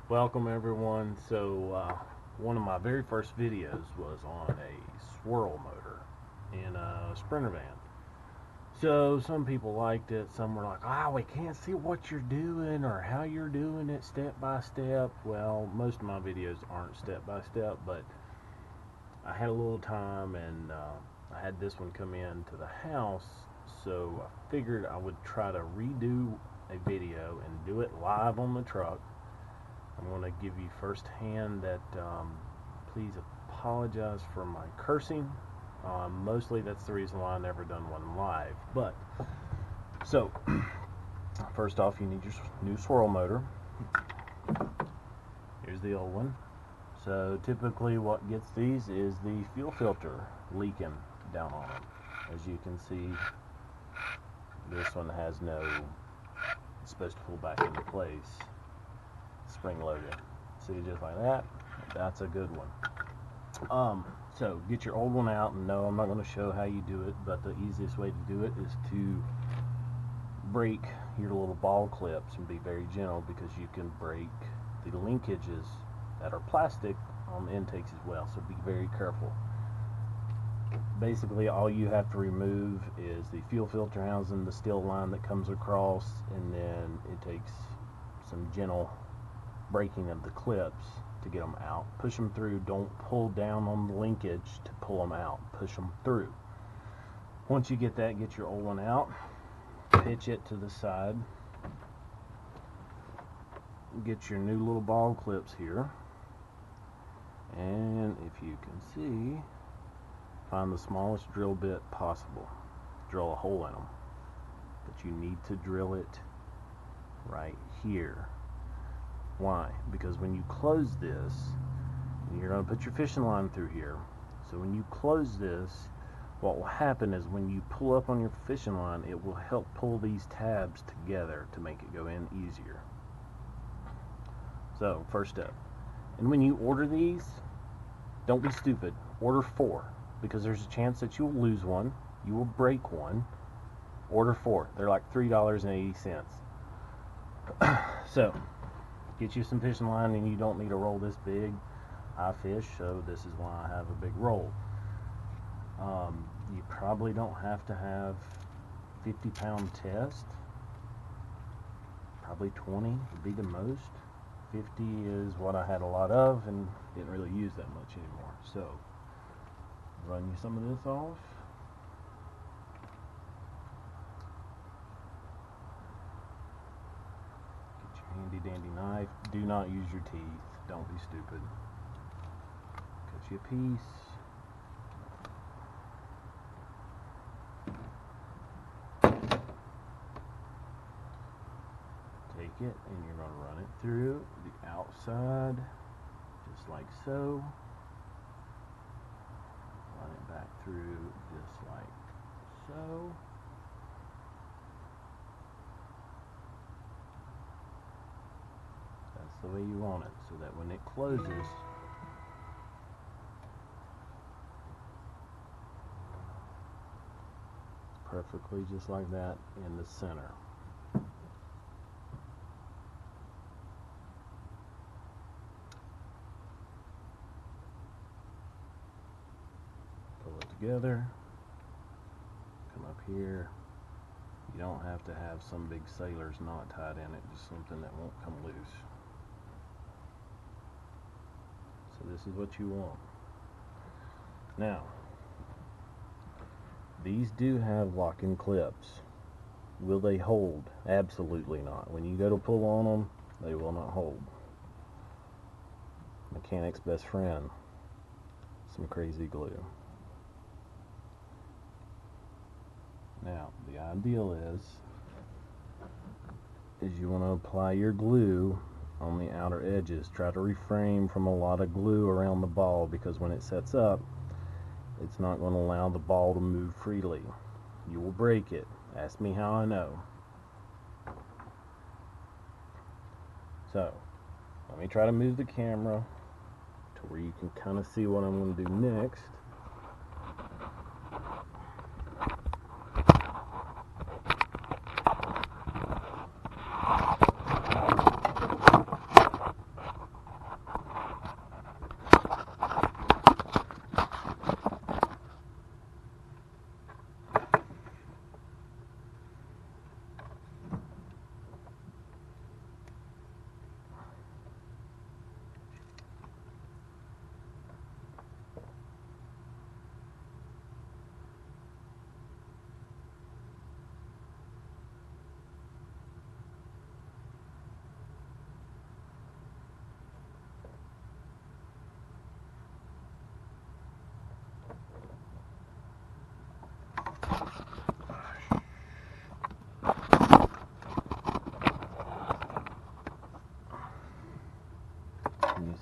Welcome everyone. One of my very first videos was on a swirl motor in a Sprinter van. So some people liked it, some were like, we can't see what you're doing or how you're doing it step by step. Well, most of my videos aren't step by step, but I had a little time and I had this one come in to the house, so I figured I would try to redo a video and do it live on the truck. I'm going to give you firsthand that please apologize for my cursing. Mostly that's the reason why I never done one live. But so first off, you need your new swirl motor. Here's the old one. So typically what gets these is the fuel filter leaking down on them. As you can see, this one has no, it's supposed to pull back into place, spring loaded. See, just like that. That's a good one. So get your old one out, and no, I'm not going to show how you do it, but the easiest way to do it is to break your little ball clips and be very gentle, because you can break the linkages that are plastic on the intakes as well, so be very careful. Basically all you have to remove is the fuel filter housing, the steel line that comes across, and then it takes some gentle breaking of the clips to get them out. Push them through. Don't pull down on the linkage to pull them out. Push them through. Once you get that, get your old one out, pitch it to the side, get your new little ball clips here, and if you can see, find the smallest drill bit possible. Drill a hole in them, but you need to drill it right here. Why? Because when you close this, you're going to put your fishing line through here. So when you close this, what will happen is when you pull up on your fishing line, it will help pull these tabs together to make it go in easier. So first step. And when you order these, don't be stupid. Order 4, because there's a chance that you will lose one, you will break one. Order 4. They're like $3.80. So get you some fishing line, and you don't need a roll this big. I fish, so this is why I have a big roll. You probably don't have to have 50-pound test. Probably 20 would be the most. 50 is what I had a lot of and didn't really use that much anymore. So run you some of this off. Handy dandy knife. Do not use your teeth. Don't be stupid. Cut you a piece. Take it and you're going to run it through the outside, just like so. Run it back through just like so. That's the way you want it, so that when it closes, perfectly just like that in the center. Pull it together, come up here. You don't have to have some big sailor's knot tied in it, just something that won't come loose. So this is what you want. Now, these do have locking clips. Will they hold? Absolutely not. When you go to pull on them, they will not hold. Mechanic's best friend, some crazy glue. Now, the ideal is you want to apply your glue on the outer edges. Try to refrain from a lot of glue around the ball, because when it sets up, it's not going to allow the ball to move freely. You will break it. Ask me how I know. So, let me try to move the camera to where you can kind of see what I'm going to do next.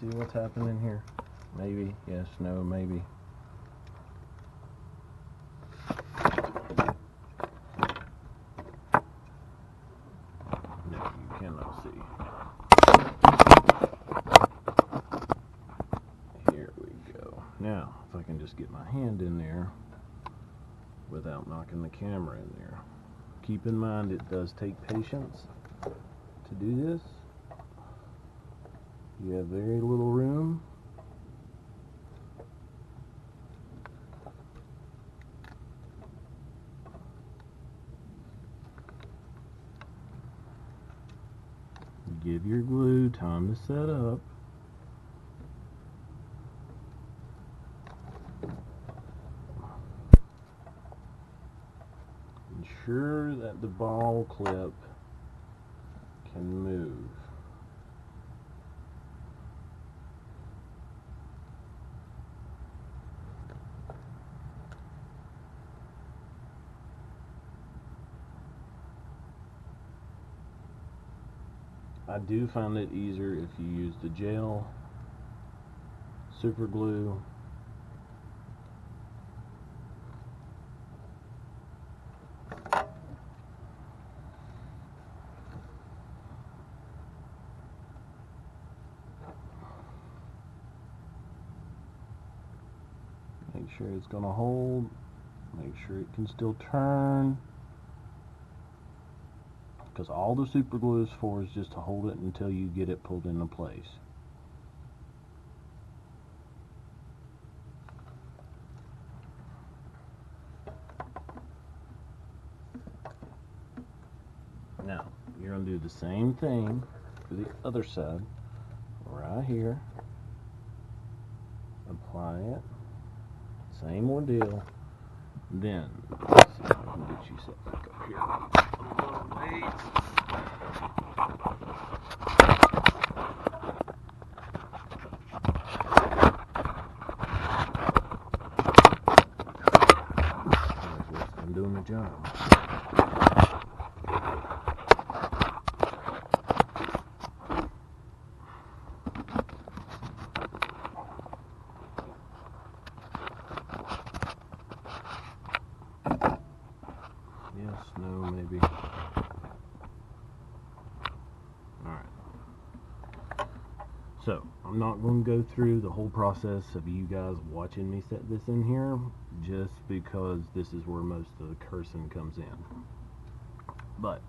see what's happening here? Maybe, yes, no, maybe. No, you cannot see. Here we go. Now, if I can just get my hand in there without knocking the camera in there. Keep in mind it does take patience to do this. You have very little room. Give your glue time to set up. Ensure that the ball clip can move. I do find it easier if you use the gel, super glue, make sure it's going to hold, make sure it can still turn, because all the super glue is for is just to hold it until you get it pulled into place. Now, you're going to do the same thing for the other side, right here. Apply it, same ordeal. Then, let's see if I can get you set back up here. Wait. I'm doing the job. Yes, no, maybe. Alright. So, I'm not going to go through the whole process of you guys watching me set this in here, just because this is where most of the cursing comes in. But,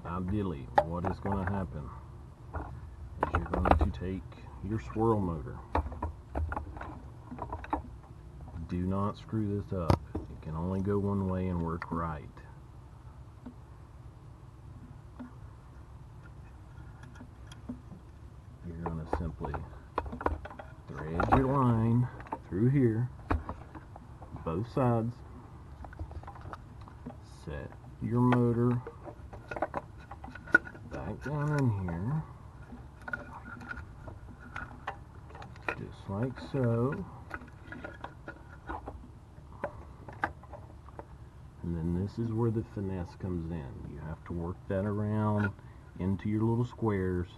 ideally, what is going to happen is you're going to take your swirl motor. Do not screw this up. It can only go one way and work right. You're going to simply thread your line through here, both sides, set your motor back down in here, just like so. And then this is where the finesse comes in. You have to work that around into your little squares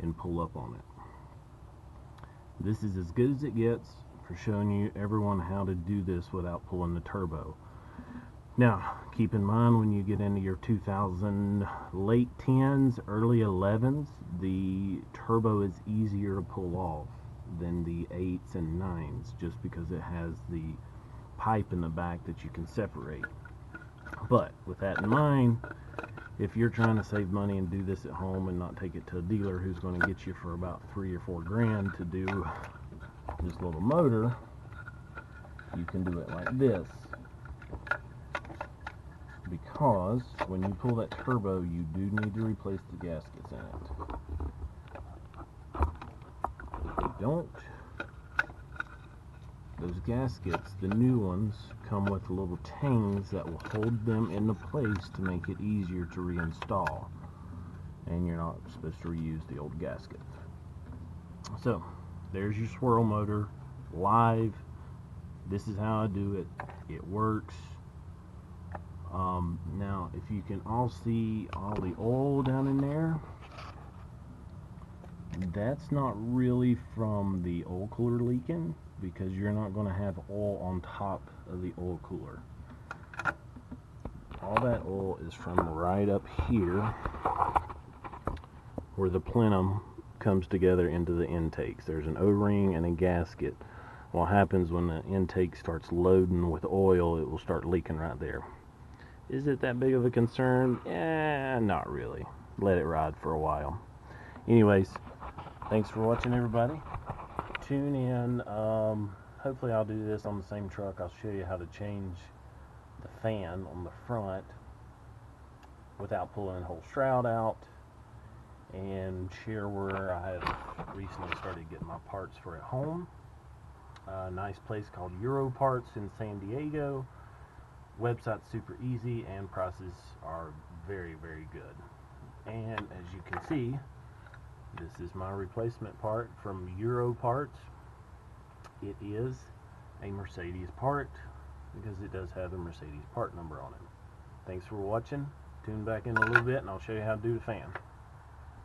and pull up on it. This is as good as it gets for showing you everyone how to do this without pulling the turbo. Now, keep in mind when you get into your 2000 late 10s, early 11s, the turbo is easier to pull off than the 8s and 9s, just because it has the pipe in the back that you can separate. But with that in mind, if you're trying to save money and do this at home and not take it to a dealer who's going to get you for about $3 or $4 grand to do this little motor, you can do it like this. Because when you pull that turbo, you do need to replace the gaskets in it. If you don't, those gaskets, the new ones, come with little tangs that will hold them into place to make it easier to reinstall. And you're not supposed to reuse the old gasket. So, there's your swirl motor, live. This is how I do it. It works. Now, if you can all see all the oil down in there, that's not really from the oil cooler leaking, because you're not going to have oil on top of the oil cooler. All that oil is from right up here where the plenum comes together into the intakes. There's an O-ring and a gasket. What happens when the intake starts loading with oil, it will start leaking right there. Is it that big of a concern? Not really. Let it ride for a while. Anyways, thanks for watching, everybody. Tune in. Hopefully I'll do this on the same truck. I'll show you how to change the fan on the front without pulling the whole shroud out, and share where I have recently started getting my parts for at home. A nice place called Euro Parts in San Diego. Website's super easy and prices are very, very good. And as you can see, this is my replacement part from Euro Parts. It is a Mercedes part because it does have a Mercedes part number on it. Thanks for watching. Tune back in a little bit and I'll show you how to do the fan.